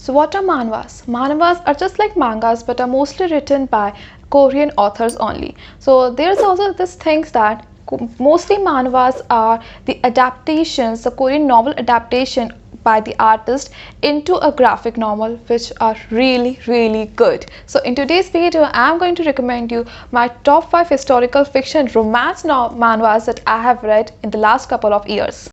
So what are manhwas? Manhwas are just like mangas but are mostly written by Korean authors only. So there's also this things that mostly manhwas are the adaptations, the Korean novel adaptation by the artist into a graphic novel, which are really good. So in today's video I am going to recommend you my top 5 historical fiction romance manhwas that I have read in the last couple of years.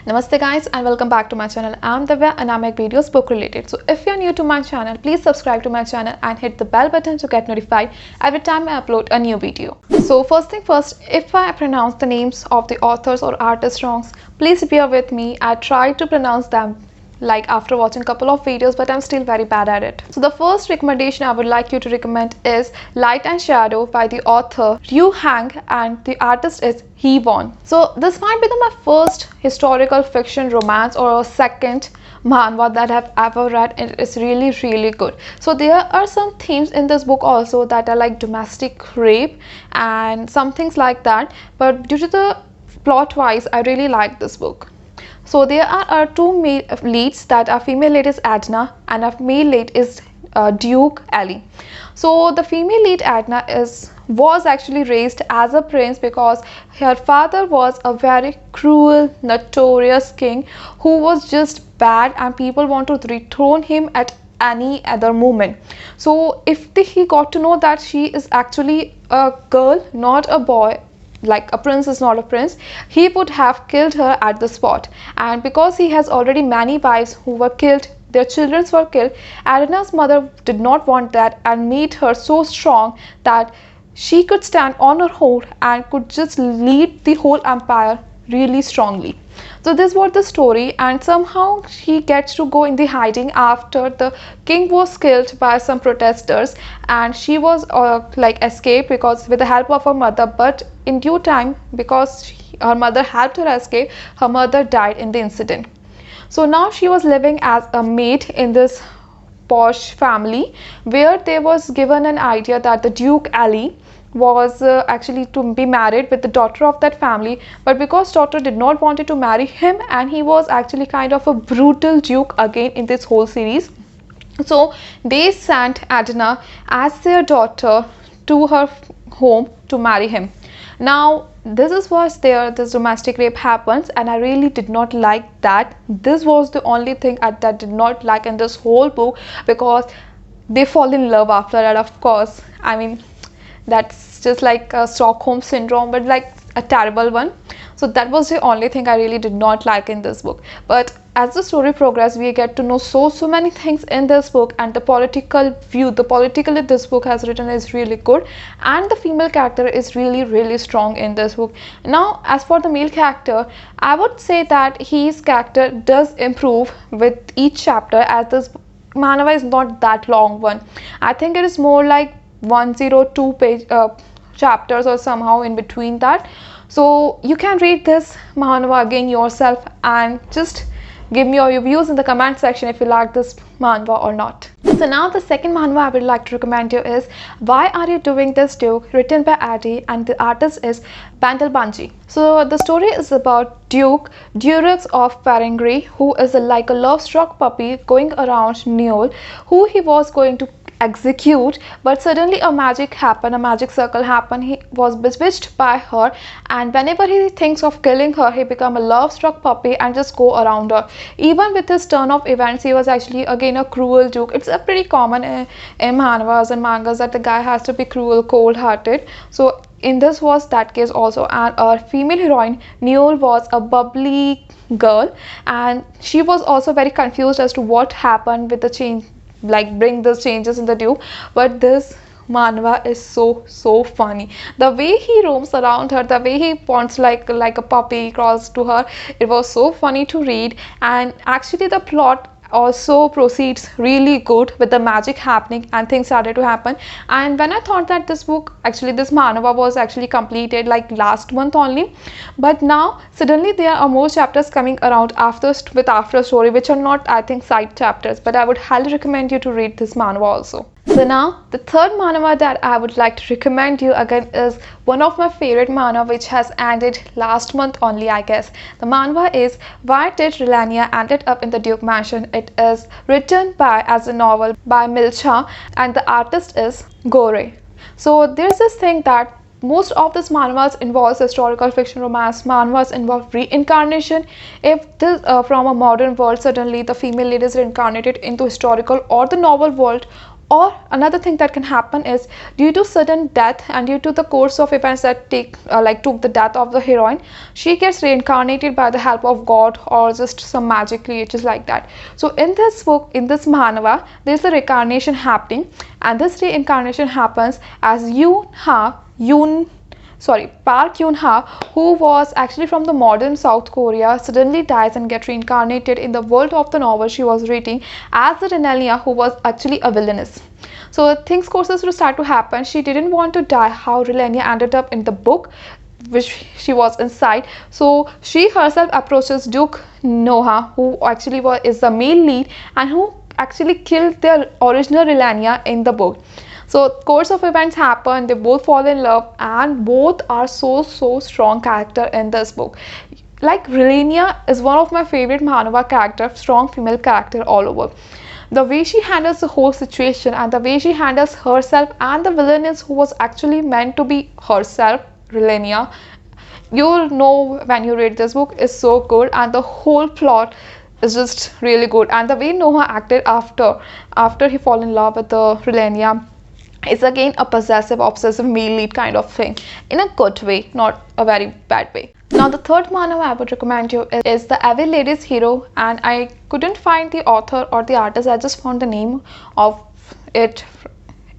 Namaste guys and welcome back to my channel. I am Divya and I make videos book related. So if you are new to my channel, please subscribe to my channel and hit the bell button to get notified every time I upload a new video. So first thing first, if I pronounce the names of the authors or artists wrong, please bear with me. I try to pronounce them like after watching a couple of videos, but I'm still very bad at it. So the first recommendation I would like you to recommend is Light and Shadow by the author Ryu Hang and the artist is Hee Won. So this might become my first historical fiction romance or a second manhwa that I've ever read, and it is really good. So there are some themes in this book also that are like domestic rape and some things like that, but due to the plot wise I really like this book. So there are two male leads, that a female lead is Adna and a male lead is Duke Ali. So the female lead Adna was actually raised as a prince because her father was a very cruel, notorious king who was just bad and people want to dethrone him at any other moment. So if he got to know that she is actually a girl, not a boy, like a prince is not a prince, he would have killed her at the spot. And because he has already many wives who were killed, their children were killed, Adna's mother did not want that and made her so strong that she could stand on her own and could just lead the whole empire really strongly. So this was the story, and somehow she gets to go in the hiding after the king was killed by some protesters, and she was like escaped because with the help of her mother, but in due time because her mother helped her escape, her mother died in the incident. So now she was living as a maid in this posh family where they was given an idea that the Duke Ali was actually to be married with the daughter of that family, but because daughter did not wanted to marry him, and he was actually kind of a brutal duke again in this whole series, so they sent Adna as their daughter to her home to marry him. Now this is was there, this domestic rape happens, and I really did not like that. This was the only thing that I did not like in this whole book, because they fall in love after that. Of course, I mean, that's just like a Stockholm syndrome, but like a terrible one. So that was the only thing I really did not like in this book. But as the story progresses, we get to know so many things in this book, and the political view, the political this book has written is really good, and the female character is really strong in this book. Now as for the male character, I would say that his character does improve with each chapter, as this manhwa is not that long one. I think it is more like 102 page chapters or somehow in between that. So you can read this manhwa again yourself and just give me all your views in the comment section if you like this manhwa or not. So now the second manhwa I would like to recommend you is Why Are You Doing This, Duke, written by Adi, and the artist is Bandel Banji. So the story is about Duke Durux of Faringri, who is like a love-struck puppy going around Neol, who he was going to execute, but suddenly a magic circle happened. He was bewitched by her, and whenever he thinks of killing her, he become a love-struck puppy and just go around her. Even with this turn of events, he was actually again a cruel duke. It's a pretty common in manhwas and mangas that the guy has to be cruel, cold-hearted. So in this was that case also, and our female heroine Neol was a bubbly girl, and she was also very confused as to what happened with the change, like bring those changes in the duke. But this manhwa is so funny. The way he roams around her, the way he wants like a puppy crawls to her, it was so funny to read. And actually the plot also proceeds really good with the magic happening and things started to happen. And when I thought that this book, actually this manhwa was actually completed like last month only, but now suddenly there are more chapters coming around after with after story, which are not, I think, side chapters, but I would highly recommend you to read this manhwa also. So now the third manhwa that I would like to recommend you again is one of my favorite manhwa which has ended last month only, I guess. The manhwa is Why Did Relania Ended Up in the Duke Mansion. It is written by as a novel by Milcha and the artist is Gore. So there's this thing that most of these manhwas involves historical fiction romance. Manhwas involve reincarnation. If this from a modern world suddenly the female lead is reincarnated into historical or the novel world, or another thing that can happen is due to sudden death and due to the course of events that took the death of the heroine, she gets reincarnated by the help of god or just some magic creatures like that. So in this book, in this manhwa, there's a reincarnation happening, and this reincarnation happens as Park Yoon-ha, who was actually from the modern South Korea, suddenly dies and gets reincarnated in the world of the novel she was reading as the Renelia, who was actually a villainess. So things courses to start to happen. She didn't want to die, how Relenia ended up in the book which she was inside. So she herself approaches Duke Noha, who actually is the male lead and who actually killed the original Relania in the book. So course of events happen, they both fall in love, and both are so strong character in this book. Like Relenia is one of my favorite manhwa character, strong female character all over. The way she handles the whole situation and the way she handles herself and the villainess who was actually meant to be herself, Relenia, you'll know when you read this book, is so good, and the whole plot is just really good. And the way Noah acted after he fall in love with the Relenia is again a possessive, obsessive male lead kind of thing in a good way, not a very bad way. Now the third manhwa I would recommend you is The Evil Lady's Hero, and I couldn't find the author or the artist, I just found the name of it,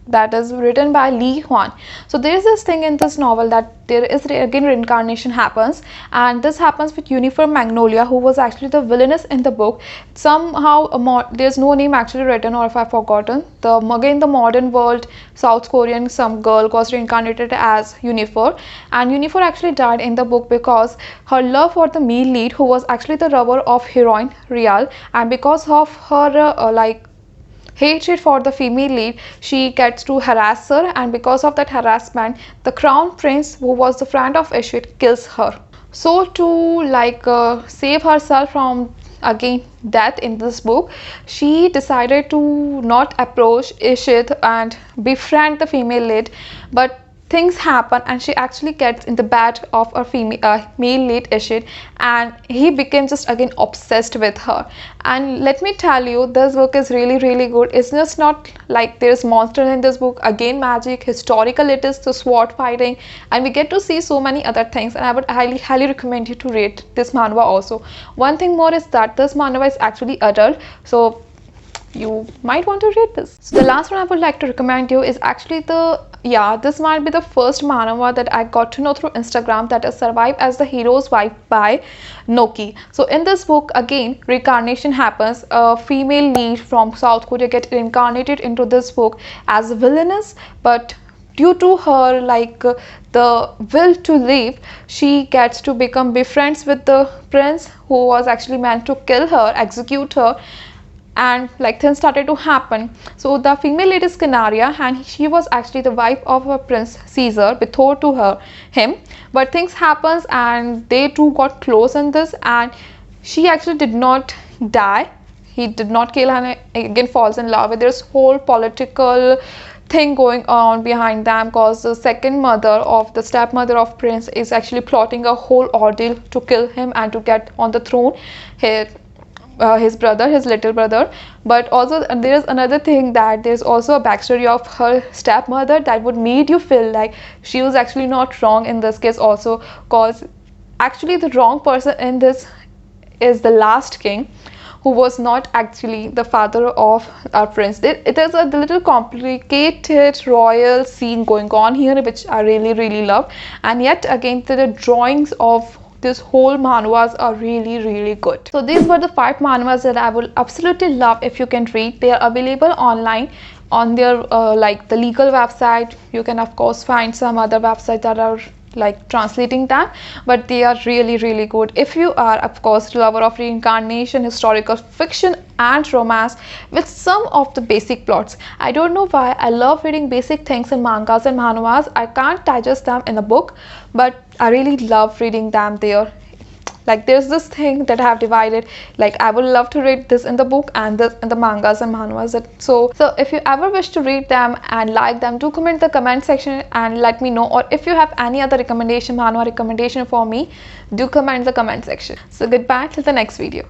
that is written by Lee Hwan. So there is this thing in this novel that there is again reincarnation happens, and this happens with Uniform Magnolia, who was actually the villainess in the book. Somehow there's no name actually written, or if I've forgotten. Again the modern world South Korean some girl was reincarnated as Uniform, and Uniform actually died in the book because her love for the male lead, who was actually the lover of heroine Real, and because of her hatred for the female lead, she gets to harass her, and because of that harassment, the crown prince, who was the friend of Ishit, kills her. So to save herself from again death in this book, she decided to not approach Ishit and befriend the female lead, but things happen and she actually gets in the bed of a male lead Ishit, and he became just again obsessed with her. And let me tell you, this book is really good. It's just not like there's monster in this book, again magic, historical it is, the sword fighting, and we get to see so many other things, and I would highly recommend you to read this manhwa also. One thing more is that this manhwa is actually adult, so you might want to read this. So the last one I would like to recommend you is actually this might be the first manhwa that I got to know through Instagram, that is Survive as the Hero's Wife by Noki. So in this book again reincarnation happens. A female lead from South Korea gets reincarnated into this book as a villainess, but due to her the will to live, she gets to become befriends with the prince who was actually meant to kill her, execute her, and things started to happen. So the female lead is Canaria, and she was actually the wife of a Prince Caesar, betrothed to him. But things happens and they two got close in this, and she actually did not die. He did not kill her, and again falls in love with. There's whole political thing going on behind them, because the stepmother of Prince is actually plotting a whole ordeal to kill him and to get on the throne his little brother. But also there is another thing, that there's also a backstory of her stepmother that would make you feel like she was actually not wrong in this case also, because actually the wrong person in this is the last king, who was not actually the father of our prince. It is a little complicated royal scene going on here, which I really love, and yet again the drawings of this whole manhwas are really good. So these were the 5 manhwas that I would absolutely love if you can read. They are available online on their the legal website. You can of course find some other websites that are like translating them, but they are really good. If you are of course lover of reincarnation, historical fiction and romance with some of the basic plots, I don't know why I love reading basic things in mangas and manhwas. I can't digest them in a book, but I really love reading them there. Like there's this thing that I have divided, like I would love to read this in the book and this in the mangas and manhwas. So if you ever wish to read them and like them, do comment in the comment section and let me know. Or if you have any other recommendation, manhwa recommendation for me, do comment in the comment section. So goodbye till the next video.